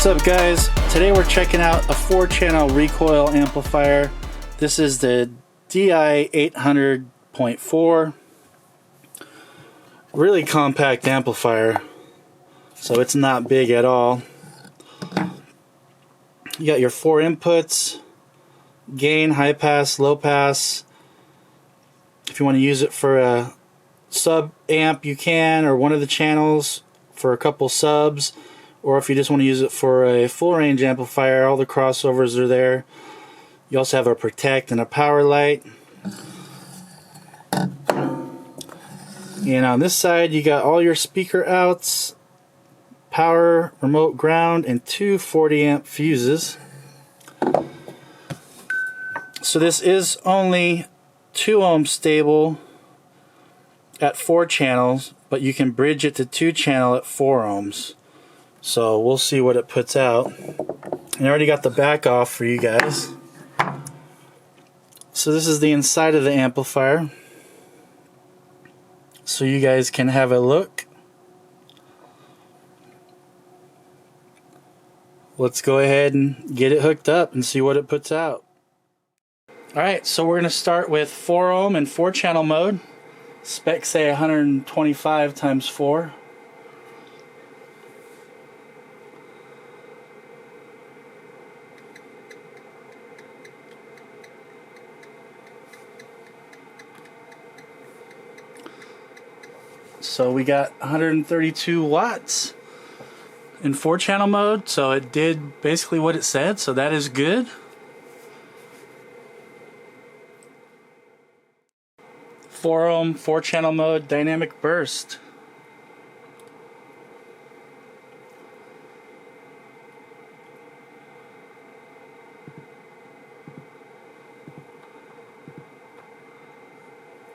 up, guys? Today we're checking out a 4-channel recoil amplifier. This is the dyno.4. Really compact amplifier, so it's not big at all. You got your 4 inputs: gain, high pass, low pass. If you want to use it for a sub amp, you can, or one of the channels for a couple subs. Or if you just want to use it for a full range amplifier, all the crossovers are there. You also have a protect and a power light. And on this side you got all your speaker outs, power, remote ground, and 2 40 amp fuses. So this is only 2 ohm stable at 4 channels, but you can bridge it to 2 channel at 4 ohms. So we'll see what it puts out. And I already got the back off for you guys. So this is the inside of the amplifier, so you guys can have a look. Let's go ahead and get it hooked up and see what it puts out. Alright, so we're going to start with 4 ohm and 4 channel mode. Specs say 125 times 4. So we got 132 watts in 4 channel mode, so it did basically what it said, so that is good. Four ohm, 4 channel mode, dynamic burst.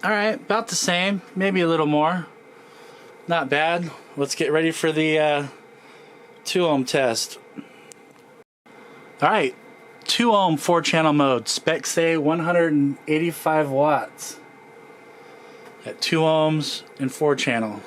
Alright, about the same, maybe a little more. Not bad. Let's get ready for the 2 ohm test. Alright, 2 ohm 4 channel mode. Specs say 185 watts at 2 ohms and 4 channel.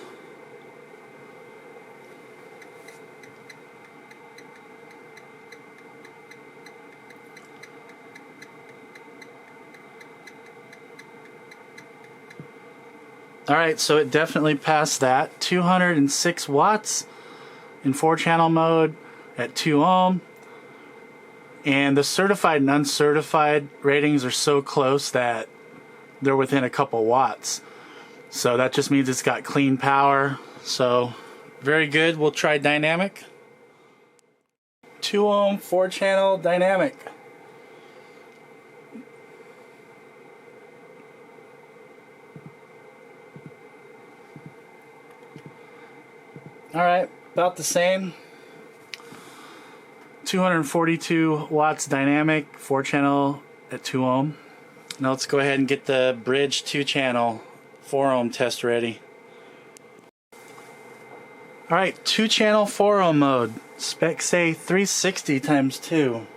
Alright, so it definitely passed that. 206 watts in 4 channel mode at 2 ohm. And the certified and uncertified ratings are so close that they're within a couple watts. So that just means it's got clean power. So very good. We'll try dynamic. 2 ohm 4 channel dynamic. Alright, about the same. 242 watts dynamic, 4 channel at 2 ohm. Now let's go ahead and get the bridge 2 channel 4 ohm test ready. Alright, 2 channel 4 ohm mode. Specs say 360 times 2.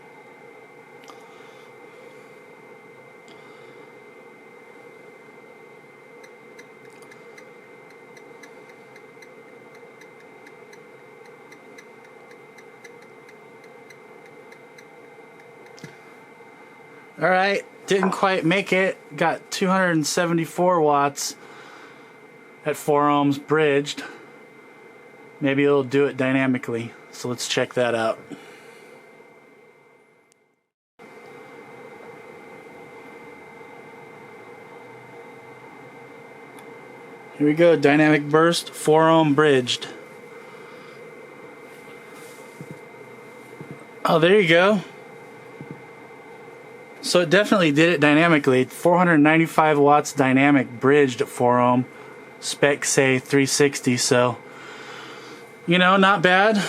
Alright, didn't quite make it. Got 274 watts at 4 ohms bridged. Maybe it'll do it dynamically. So let's check that out. Here we go, dynamic burst, 4 ohm bridged. Oh, there you go. So it definitely did it dynamically. 495 watts dynamic bridged at 4 ohm. Specs say 360, so you know, not bad.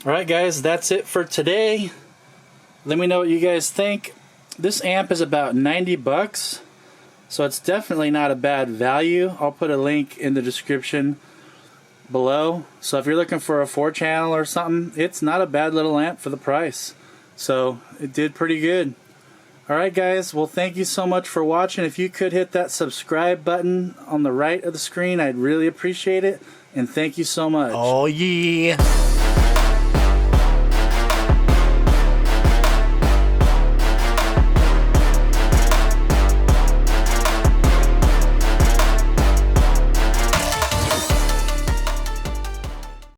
Alright guys, that's it for today. Let me know what you guys think. This amp is about 90 bucks, so it's definitely not a bad value. I'll put a link in the description below. So if you're looking for a 4 channel or something, it's not a bad little amp for the price. So it did pretty good. Alright guys, well thank you so much for watching. If you could hit that subscribe button on the right of the screen, I'd really appreciate it. And thank you so much. Oh, yeah.